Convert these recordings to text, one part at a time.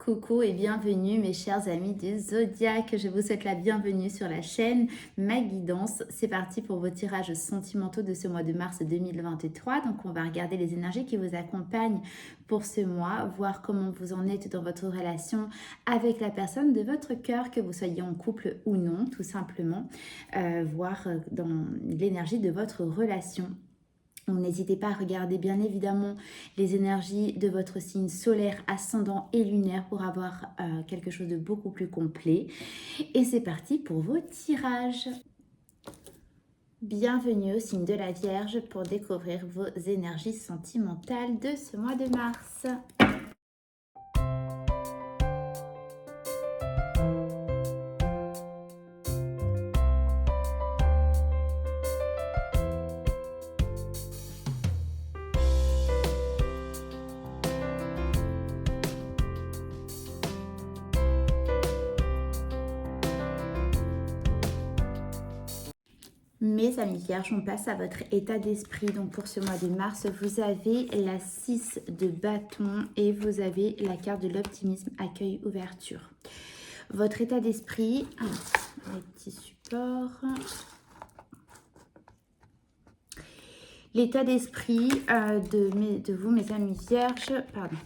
Coucou et bienvenue mes chers amis du Zodiaque, je vous souhaite la bienvenue sur la chaîne Ma Guidance. C'est parti pour vos tirages sentimentaux de ce mois de mars 2023. Donc on va regarder les énergies qui vous accompagnent pour ce mois, voir comment vous en êtes dans votre relation avec la personne de votre cœur, que vous soyez en couple ou non, tout simplement, voir dans l'énergie de votre relation. N'hésitez pas à regarder bien évidemment les énergies de votre signe solaire, ascendant et lunaire pour avoir quelque chose de beaucoup plus complet. Et c'est parti pour vos tirages. Bienvenue au signe de la Vierge pour découvrir vos énergies sentimentales de ce mois de mars. Mes amis vierges, on passe à votre état d'esprit. Donc pour ce mois de mars, vous avez la 6 de bâton et vous avez la carte de l'optimisme, accueil, ouverture. Votre état d'esprit, les petits supports. L'état d'esprit de vous, mes amis vierges, pardon.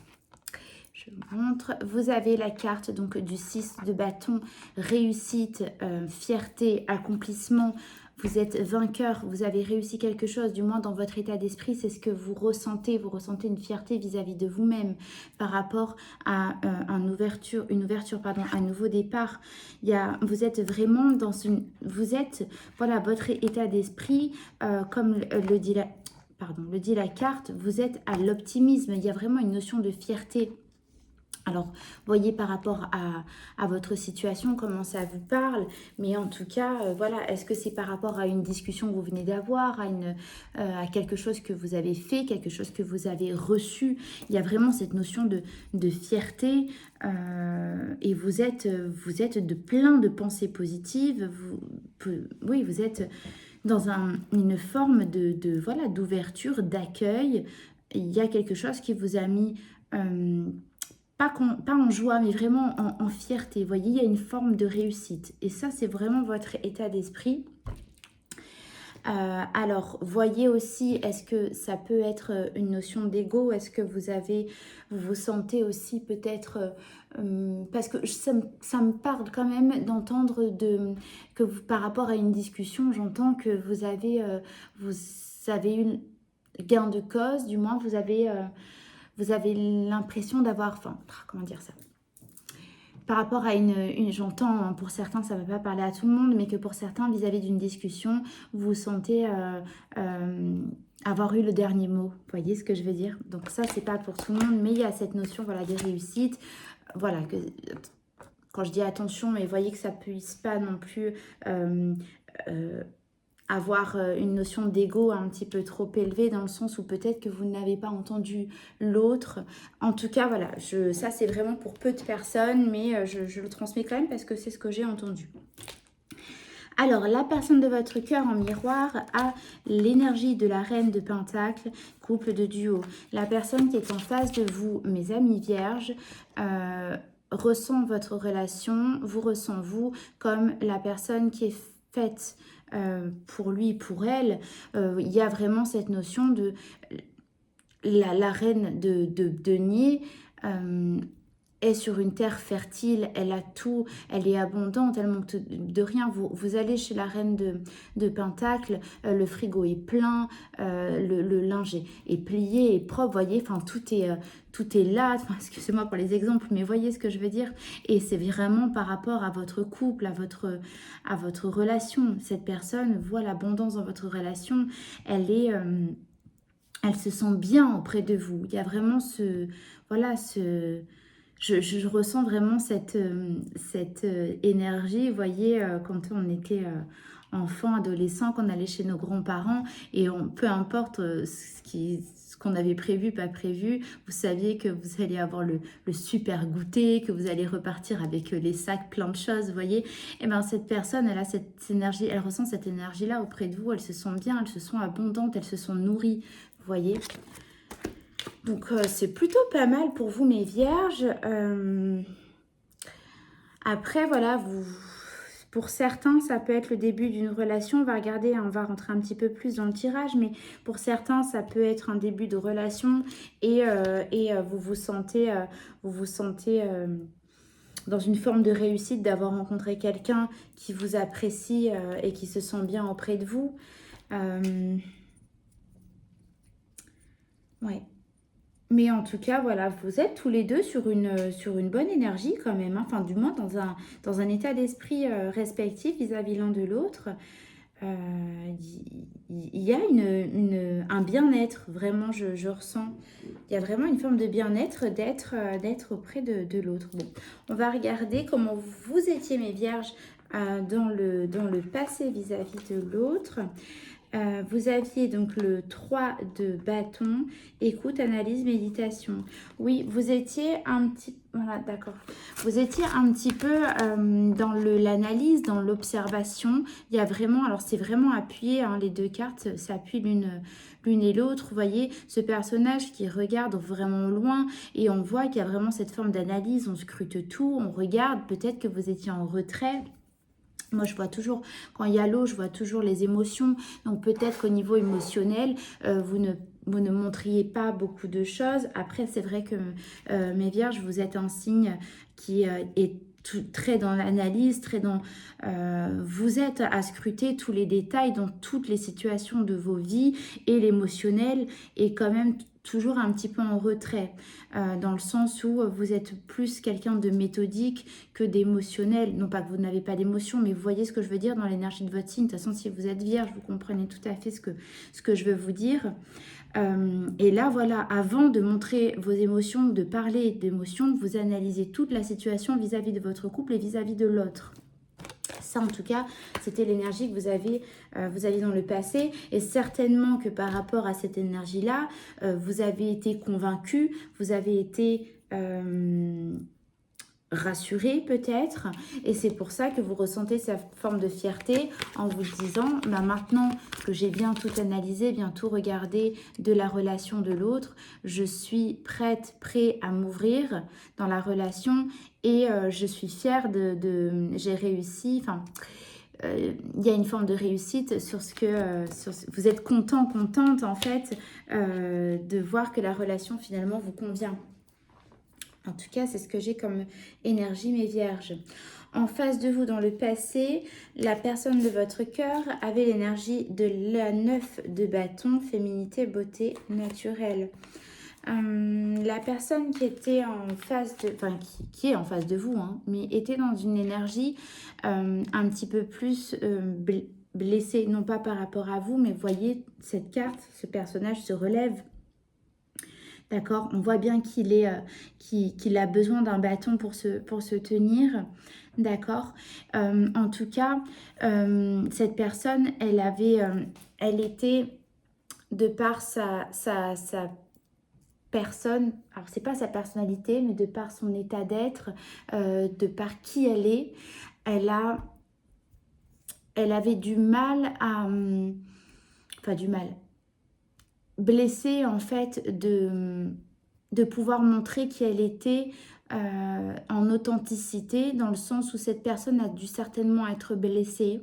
Je vous montre, vous avez la carte donc du 6 de bâton, réussite, fierté, accomplissement. Vous êtes vainqueur, vous avez réussi quelque chose, du moins dans votre état d'esprit, c'est ce que vous ressentez. Vous ressentez une fierté vis-à-vis de vous-même par rapport à un nouveau départ. Vous êtes vraiment dans une... Voilà, votre état d'esprit, comme le dit la carte, vous êtes à l'optimisme. Il y a vraiment une notion de fierté. Alors, voyez par rapport à votre situation, comment ça vous parle. Mais en tout cas, voilà, est-ce que c'est par rapport à une discussion que vous venez d'avoir, à quelque chose que vous avez fait, quelque chose que vous avez reçu. Il y a vraiment cette notion de fierté et vous êtes de plein de pensées positives. Vous êtes dans une forme voilà, d'ouverture, d'accueil. Il y a quelque chose qui vous a mis... pas en joie, mais vraiment en fierté. Vous voyez, il y a une forme de réussite. Et ça, c'est vraiment votre état d'esprit. Alors, voyez aussi, est-ce que ça peut être une notion d'ego? Est-ce que vous vous sentez aussi peut-être... parce que ça me parle quand même d'entendre que par rapport à une discussion, j'entends que vous avez eu gain de cause, du moins vous avez l'impression d'avoir, enfin, comment dire ça, par rapport à j'entends, hein, pour certains ça ne va pas parler à tout le monde, mais que pour certains vis-à-vis d'une discussion, vous sentez avoir eu le dernier mot. Vous voyez ce que je veux dire? Donc ça, c'est pas pour tout le monde, mais il y a cette notion, voilà, des réussites. Voilà, quand je dis attention, mais voyez que ça ne puisse pas non plus... avoir une notion d'ego un petit peu trop élevée, dans le sens où peut-être que vous n'avez pas entendu l'autre. En tout cas, voilà, ça c'est vraiment pour peu de personnes, mais je le transmets quand même parce que c'est ce que j'ai entendu. Alors, la personne de votre cœur en miroir a l'énergie de la reine de Pentacle, couple de duo. La personne qui est en face de vous, mes amis vierges, ressent votre relation, vous ressent vous comme la personne qui est faite pour lui, pour elle. Il y a vraiment cette notion de la reine de denier est sur une terre fertile, elle a tout, elle est abondante, elle manque de rien. Vous allez chez la reine de Pentacle, le frigo est plein, le linge est plié, est propre, voyez, enfin tout est là, enfin, excusez-moi pour les exemples, mais voyez ce que je veux dire. Et c'est vraiment par rapport à votre couple, à votre relation. Cette personne voit l'abondance dans votre relation, elle se sent bien auprès de vous. Il y a vraiment je ressens vraiment cette énergie, vous voyez, quand on était enfant, adolescent, qu'on allait chez nos grands-parents, et peu importe ce qu'on avait prévu, pas prévu, vous saviez que vous allez avoir le super goûter, que vous allez repartir avec les sacs plein de choses, vous voyez. Et bien cette personne, elle a cette énergie, elle ressent cette énergie-là auprès de vous, elle se sent bien, elle se sent abondante, elle se sent nourrie, vous voyez. Donc, c'est plutôt pas mal pour vous, mes vierges. Après, voilà, pour certains, ça peut être le début d'une relation. On va regarder, hein, on va rentrer un petit peu plus dans le tirage, mais pour certains, ça peut être un début de relation et vous vous sentez dans une forme de réussite d'avoir rencontré quelqu'un qui vous apprécie et qui se sent bien auprès de vous. Ouais. Mais en tout cas, voilà, vous êtes tous les deux sur une bonne énergie quand même, hein. Enfin, du moins dans un état d'esprit respectif vis-à-vis l'un de l'autre. Il y a un bien-être, vraiment, je ressens. Il y a vraiment une forme de bien-être d'être auprès de l'autre. Bon, on va regarder comment vous étiez, mes vierges, dans le passé vis-à-vis de l'autre. Vous aviez donc le 3 de bâton, écoute, analyse, méditation. Oui, vous étiez un petit... Voilà, d'accord. Vous étiez un petit peu dans l'analyse, dans l'observation. Il y a vraiment... Alors, c'est vraiment appuyé, hein, les deux cartes s'appuient l'une et l'autre. Vous voyez, ce personnage qui regarde vraiment loin et on voit qu'il y a vraiment cette forme d'analyse. On scrute tout, on regarde. Peut-être que vous étiez en retrait. Moi, je vois toujours, quand il y a l'eau, je vois toujours les émotions. Donc, peut-être qu'au niveau émotionnel, vous ne montriez pas beaucoup de choses. Après, c'est vrai que, mes vierges, vous êtes un signe qui est très dans l'analyse, très dans... vous êtes à scruter tous les détails dans toutes les situations de vos vies et l'émotionnel est quand même toujours un petit peu en retrait, dans le sens où vous êtes plus quelqu'un de méthodique que d'émotionnel. Non pas que vous n'avez pas d'émotion, mais vous voyez ce que je veux dire dans l'énergie de votre signe. De toute façon, si vous êtes vierge, vous comprenez tout à fait ce que je veux vous dire. Et là, voilà, avant de montrer vos émotions, de parler d'émotions, vous analysez toute la situation vis-à-vis de votre couple et vis-à-vis de l'autre. Ça, en tout cas, c'était l'énergie que vous aviez dans le passé. Et certainement que par rapport à cette énergie-là, vous avez été convaincu, vous avez été rassuré peut-être. Et c'est pour ça que vous ressentez cette forme de fierté en vous disant, bah, maintenant que j'ai bien tout analysé, bien tout regardé de la relation de l'autre, je suis prêt à m'ouvrir dans la relation et je suis fière j'ai réussi. Enfin, il y a une forme de réussite sur ce que vous êtes contente en fait de voir que la relation finalement vous convient. En tout cas, c'est ce que j'ai comme énergie, mes vierges. En face de vous, dans le passé, la personne de votre cœur avait l'énergie de la 9 de bâton, féminité, beauté naturelle. La personne qui était en face de... Enfin, qui est en face de vous, hein, mais était dans une énergie un petit peu plus blessée. Non pas par rapport à vous, mais voyez, cette carte, ce personnage se relève. D'accord, on voit bien qu'il a besoin d'un bâton pour se tenir. D'accord. En tout cas, cette personne, elle était, de par sa personne, alors c'est pas sa personnalité, mais de par son état d'être, de par qui elle est, elle avait du mal à... Enfin, du mal blessée en fait de pouvoir montrer qui elle était en authenticité, dans le sens où cette personne a dû certainement être blessée,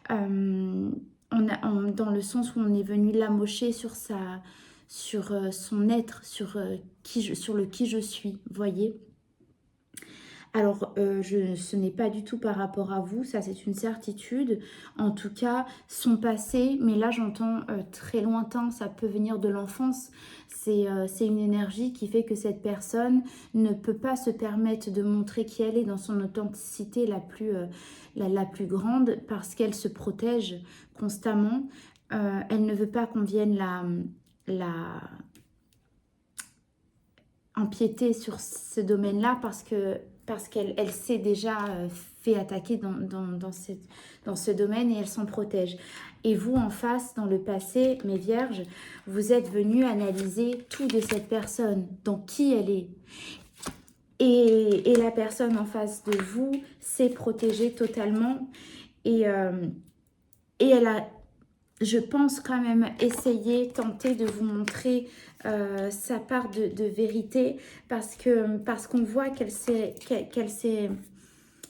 dans le sens où on est venu l'amocher sur son être, sur le qui je suis, voyez. Alors, ce n'est pas du tout par rapport à vous, ça c'est une certitude. En tout cas, son passé, mais là j'entends très lointain, ça peut venir de l'enfance. C'est une énergie qui fait que cette personne ne peut pas se permettre de montrer qui elle est dans son authenticité la plus grande parce qu'elle se protège constamment. Elle ne veut pas qu'on vienne empiéter sur ce domaine-là parce qu'elle s'est déjà fait attaquer dans ce domaine et elle s'en protège. Et vous, en face, dans le passé, mes vierges, vous êtes venus analyser tout de cette personne, donc qui elle est. Et la personne en face de vous s'est protégée totalement et elle a je pense quand même essayer, tenter de vous montrer sa part de vérité parce qu'on voit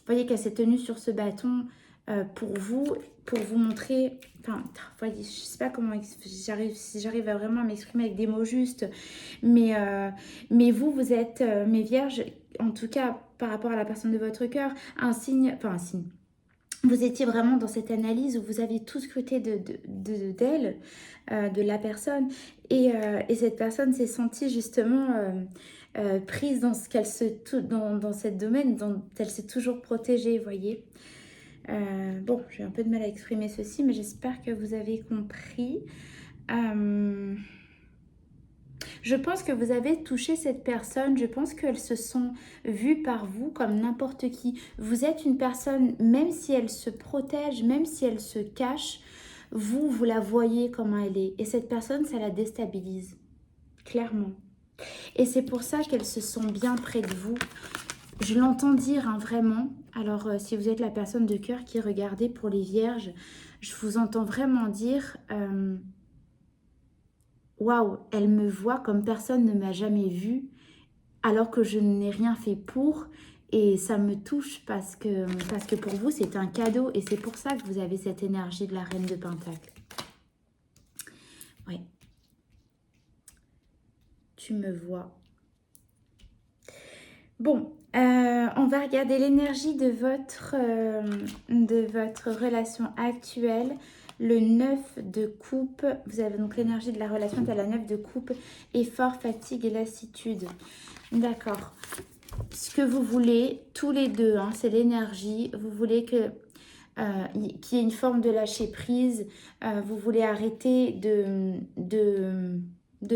voyez, qu'elle s'est tenue sur ce bâton pour vous montrer, enfin, voyez, je ne sais pas si j'arrive à vraiment m'exprimer avec des mots justes, mais vous êtes, mes vierges, en tout cas par rapport à la personne de votre cœur, un signe, enfin un signe. Vous étiez vraiment dans cette analyse où vous avez tout scruté d'elle, de la personne, et cette personne s'est sentie justement prise dans ce qu'elle dans cette domaine dont elle s'est toujours protégée, voyez. Bon, j'ai un peu de mal à exprimer ceci, mais j'espère que vous avez compris. Je pense que vous avez touché cette personne, je pense qu'elles se sont vues par vous comme n'importe qui. Vous êtes une personne, même si elle se protège, même si elle se cache, vous la voyez comment elle est. Et cette personne, ça la déstabilise, clairement. Et c'est pour ça qu'elles se sont bien près de vous. Je l'entends dire, hein, vraiment. Alors, si vous êtes la personne de cœur qui regardez pour les vierges, je vous entends vraiment dire... waouh, elle me voit comme personne ne m'a jamais vue, alors que je n'ai rien fait pour. Et ça me touche parce que pour vous, c'est un cadeau. Et c'est pour ça que vous avez cette énergie de la reine de Pentacle. Oui. Tu me vois. Bon, on va regarder l'énergie de votre relation actuelle. Le 9 de coupe, vous avez donc l'énergie de la relation, de la 9 de coupe, effort, fatigue et lassitude. D'accord. Ce que vous voulez, tous les deux, hein, c'est l'énergie. Vous voulez qu'il y ait une forme de lâcher prise. Vous voulez arrêter de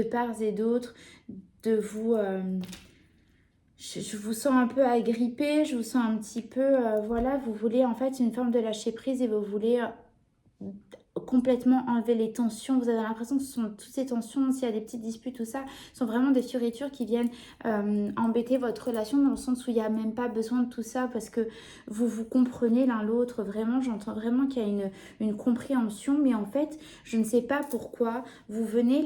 part et d'autre, de vous... je vous sens un peu agrippée, je vous sens un petit peu... voilà, vous voulez en fait une forme de lâcher prise et vous voulez... complètement enlever les tensions. Vous avez l'impression que ce sont toutes ces tensions, s'il y a des petites disputes, tout ça, sont vraiment des fioritures qui viennent embêter votre relation, dans le sens où il n'y a même pas besoin de tout ça parce que vous vous comprenez l'un l'autre. Vraiment, j'entends vraiment qu'il y a une compréhension, mais en fait, je ne sais pas pourquoi vous venez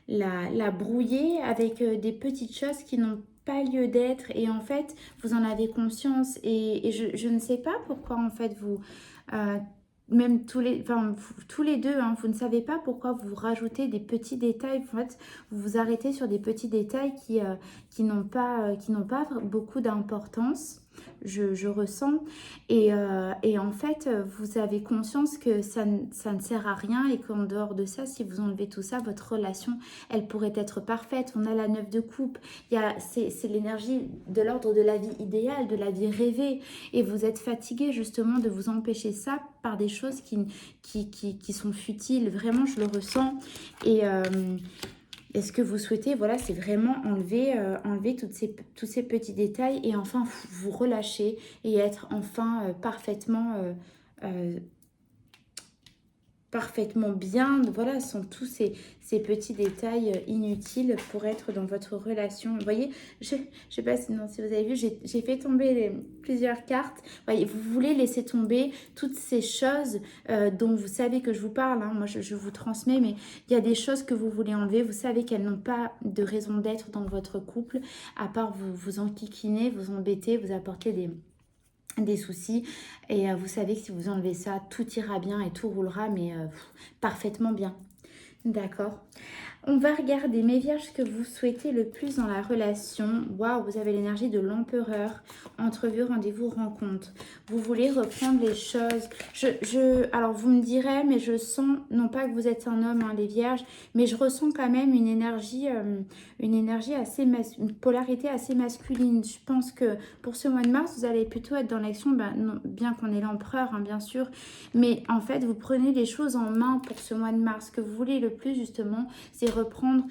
la brouiller avec des petites choses qui n'ont pas lieu d'être, et en fait vous en avez conscience, et je ne sais pas pourquoi en fait vous même tous les deux, hein, vous ne savez pas pourquoi vous rajoutez des petits détails. En fait, vous vous arrêtez sur des petits détails qui n'ont pas beaucoup d'importance. Je ressens, et en fait vous avez conscience que ça ne sert à rien, et qu'en dehors de ça, si vous enlevez tout ça, votre relation, elle pourrait être parfaite. On a la 9 de coupe, c'est l'énergie de l'ordre de la vie idéale, de la vie rêvée, et vous êtes fatigué justement de vous empêcher ça par des choses qui sont futiles. Vraiment, je le ressens. Et ce que vous souhaitez, voilà, c'est vraiment enlever tous ces petits détails, et enfin vous relâcher et être enfin parfaitement bien, voilà, sans tous ces petits détails inutiles pour être dans votre relation. Vous voyez, je sais pas si vous avez vu, j'ai fait tomber plusieurs cartes. Vous voyez, vous voulez laisser tomber toutes ces choses dont vous savez que je vous parle, hein. Moi je vous transmets, mais il y a des choses que vous voulez enlever. Vous savez qu'elles n'ont pas de raison d'être dans votre couple, à part vous enquiquiner, vous embêter, vous apporter des soucis, et vous savez que si vous enlevez ça, tout ira bien et tout roulera, mais parfaitement bien. D'accord. On va regarder, mes vierges, ce que vous souhaitez le plus dans la relation. Waouh, vous avez l'énergie de l'empereur. Entrevue, rendez-vous, rencontre. Vous voulez reprendre les choses. Alors, vous me direz, mais je sens, non pas que vous êtes un homme, hein, les vierges, mais je ressens quand même une énergie assez une polarité assez masculine. Je pense que pour ce mois de mars, vous allez plutôt être dans l'action, bien qu'on ait l'empereur, hein, bien sûr. Mais en fait, vous prenez les choses en main pour ce mois de mars. Ce que vous voulez le plus, justement, c'est reprendre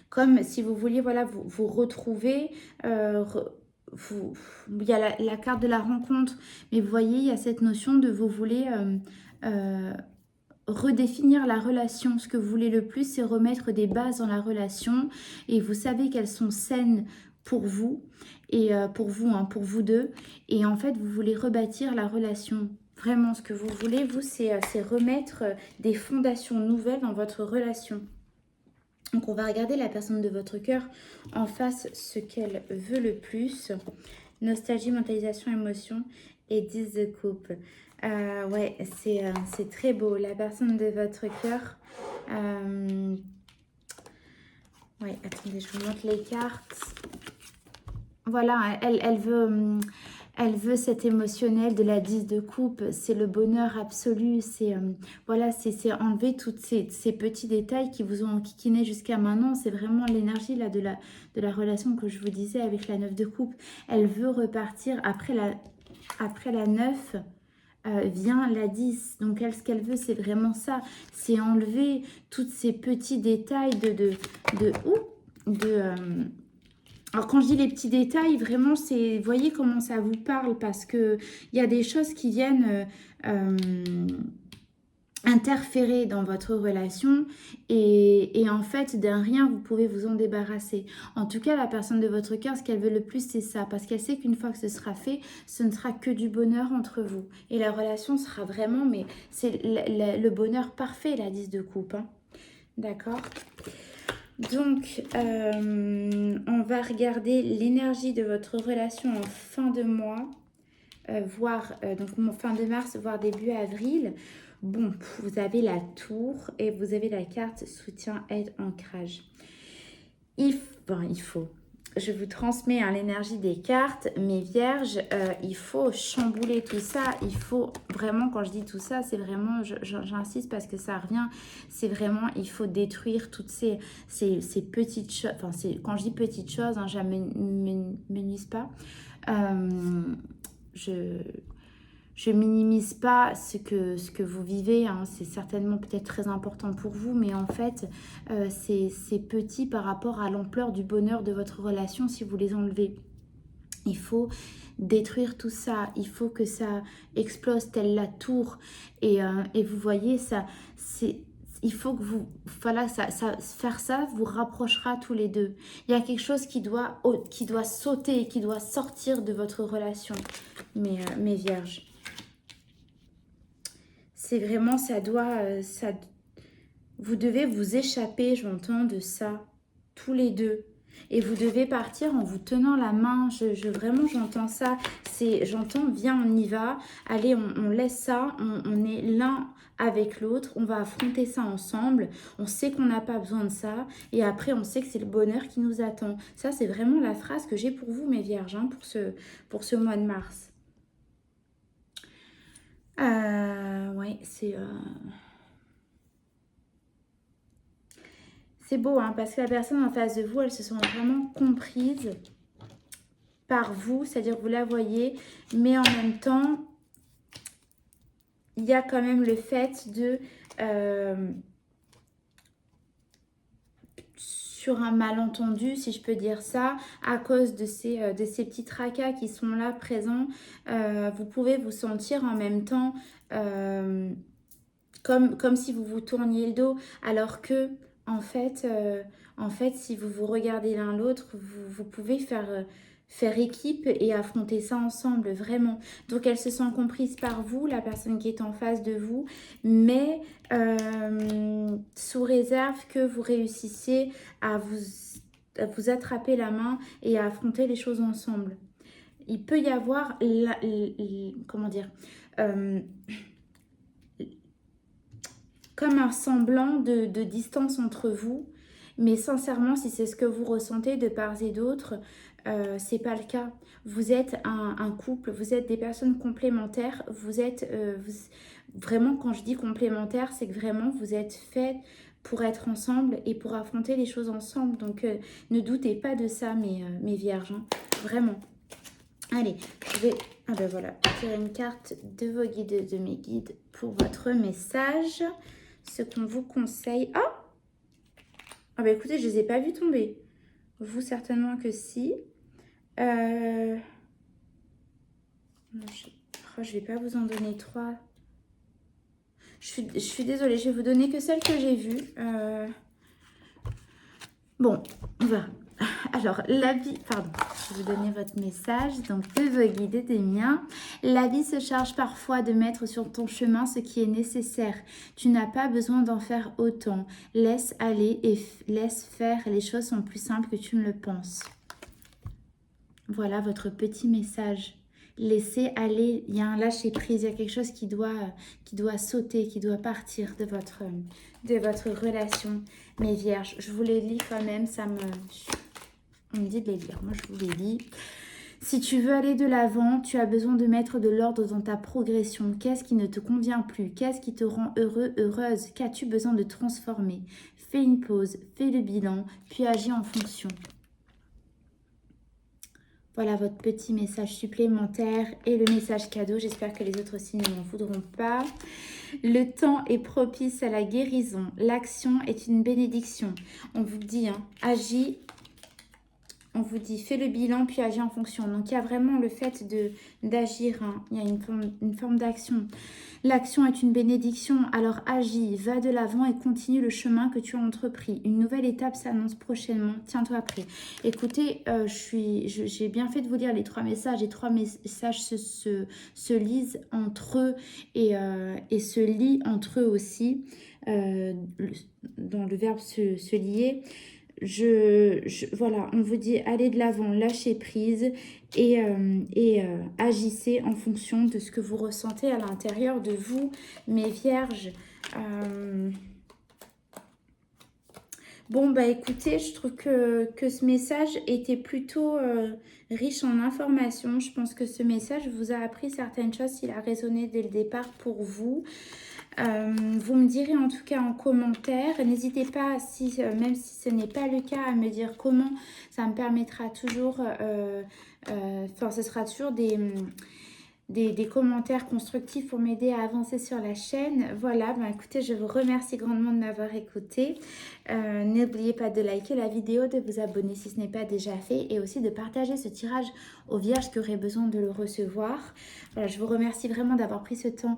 comme si vous vouliez, voilà, vous retrouver. Il y a la carte de la rencontre, mais vous voyez, il y a cette notion de vous voulez redéfinir la relation. Ce que vous voulez le plus, c'est remettre des bases dans la relation, et vous savez qu'elles sont saines pour vous et pour vous, hein, pour vous deux. Et en fait, vous voulez rebâtir la relation. Vraiment, ce que vous voulez, vous, c'est remettre des fondations nouvelles dans votre relation. Donc, on va regarder la personne de votre cœur en face, ce qu'elle veut le plus. Nostalgie, mentalisation, émotion et 10 de coupe. Ouais, c'est très beau. La personne de votre cœur... ouais, attendez, je vous montre les cartes. Voilà, elle veut cet émotionnel de la 10 de coupe. C'est le bonheur absolu. C'est voilà, c'est enlever tous ces petits détails qui vous ont enquiquiné jusqu'à maintenant. C'est vraiment l'énergie là de la relation que je vous disais avec la 9 de coupe. Elle veut repartir après la 9. Vient la 10. Donc, elle, ce qu'elle veut, c'est vraiment ça. C'est enlever tous ces petits détails alors, quand je dis les petits détails, vraiment, c'est... Voyez comment ça vous parle parce que il y a des choses qui viennent interférer dans votre relation et en fait, d'un rien, vous pouvez vous en débarrasser. En tout cas, la personne de votre cœur, ce qu'elle veut le plus, c'est ça. Parce qu'elle sait qu'une fois que ce sera fait, ce ne sera que du bonheur entre vous. Et la relation sera vraiment... Mais c'est le bonheur parfait, la 10 de coupe. Hein. D'accord ? Donc, on va regarder l'énergie de votre relation en fin de mois, voire donc fin de mars, voire début avril. Bon, vous avez la tour et vous avez la carte soutien, aide, ancrage. Il faut. Je vous transmets l'énergie des cartes, mes vierges, il faut chambouler tout ça, il faut vraiment, quand je dis tout ça, c'est vraiment, j'insiste parce que ça revient, c'est vraiment, il faut détruire toutes ces petites choses, enfin, quand je dis petites choses, hein, je ne minimise pas, je minimise pas ce que vous vivez, hein. C'est certainement peut-être très important pour vous, mais en fait, c'est petit par rapport à l'ampleur du bonheur de votre relation si vous les enlevez. Il faut détruire tout ça, il faut que ça explose telle la tour. Et vous voyez, il faut que vous... Voilà, faire ça vous rapprochera tous les deux. Il y a quelque chose qui doit sauter, qui doit sortir de votre relation, mes vierges. C'est vraiment, vous devez vous échapper, j'entends, de ça, tous les deux. Et vous devez partir en vous tenant la main. Vraiment, j'entends ça. J'entends, viens, on y va. Allez, on laisse ça. On est l'un avec l'autre. On va affronter ça ensemble. On sait qu'on n'a pas besoin de ça. Et après, on sait que c'est le bonheur qui nous attend. Ça, c'est vraiment la phrase que j'ai pour vous, mes vierges, hein, pour ce mois de mars. Ouais, c'est beau, hein, parce que la personne en face de vous, elle se sent vraiment comprise par vous, c'est-à-dire vous la voyez, mais en même temps, il y a quand même le fait de... sur un malentendu, si je peux dire ça, à cause de ces petits tracas qui sont là présents, vous pouvez vous sentir en même temps comme si vous vous tourniez le dos, alors que en fait, si vous vous regardez l'un l'autre, vous pouvez faire équipe et affronter ça ensemble, vraiment. Donc, elle se sent comprise par vous, la personne qui est en face de vous, mais sous réserve que vous réussissiez à vous attraper la main et à affronter les choses ensemble. Il peut y avoir, comment dire, comme un semblant de distance entre vous, mais sincèrement, si c'est ce que vous ressentez de part et d'autre, c'est pas le cas. Vous êtes un couple, vous êtes des personnes complémentaires, vous êtes vraiment, quand je dis complémentaire, c'est que vraiment vous êtes fait pour être ensemble et pour affronter les choses ensemble. Donc ne doutez pas de ça, mes vierges, hein, vraiment. Allez, je vais voilà, tirer une carte de vos guides, de mes guides pour votre message. Ce qu'on vous conseille. Ah bah écoutez, je les ai pas vus tomber. Vous, certainement que si. Non, je vais pas vous en donner 3. Je suis désolée, je vais vous donner que celles que j'ai vues. Bon, on verra. Alors, la vie, pardon, je vais vous donner votre message, donc de vos guides et des miens. La vie se charge parfois de mettre sur ton chemin ce qui est nécessaire. Tu n'as pas besoin d'en faire autant. Laisse aller et laisse faire. Les choses sont plus simples que tu ne le penses. Voilà votre petit message. Laissez aller, il y a un lâcher prise, il y a quelque chose qui doit sauter, qui doit partir de votre relation. Mes vierges, je vous les lis quand même, on me dit de les lire, moi je vous les lis. Si tu veux aller de l'avant, tu as besoin de mettre de l'ordre dans ta progression. Qu'est-ce qui ne te convient plus? Qu'est-ce qui te rend heureux, heureuse? Qu'as-tu besoin de transformer? Fais une pause, fais le bilan, puis agis en fonction. Voilà votre petit message supplémentaire et le message cadeau. J'espère que les autres signes n'en voudront pas. Le temps est propice à la guérison. L'action est une bénédiction. On vous dit, agis. On vous dit, fais le bilan, puis agis en fonction. Donc, il y a vraiment le fait d'agir. Il y a une forme d'action. L'action est une bénédiction, alors agis, va de l'avant et continue le chemin que tu as entrepris. Une nouvelle étape s'annonce prochainement. Tiens-toi prêt. Écoutez, j'ai bien fait de vous lire les 3 messages. Les 3 messages se lisent entre eux et se lient entre eux aussi. Dans le verbe se lier. Voilà, on vous dit allez de l'avant, lâchez prise et agissez en fonction de ce que vous ressentez à l'intérieur de vous, mes vierges. Bon, bah écoutez, je trouve que ce message était plutôt riche en informations. Je pense que ce message vous a appris certaines choses s'il a résonné dès le départ pour vous. Vous me direz en tout cas en commentaire. N'hésitez pas, même si ce n'est pas le cas, à me dire comment. Ça me permettra toujours, ce sera toujours des commentaires constructifs pour m'aider à avancer sur la chaîne. Voilà, écoutez, je vous remercie grandement de m'avoir écouté. N'oubliez pas de liker la vidéo, de vous abonner si ce n'est pas déjà fait et aussi de partager ce tirage aux vierges qui auraient besoin de le recevoir. Voilà, je vous remercie vraiment d'avoir pris ce temps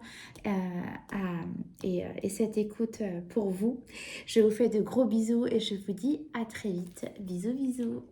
et cette écoute pour vous. Je vous fais de gros bisous et je vous dis à très vite. Bisous, bisous.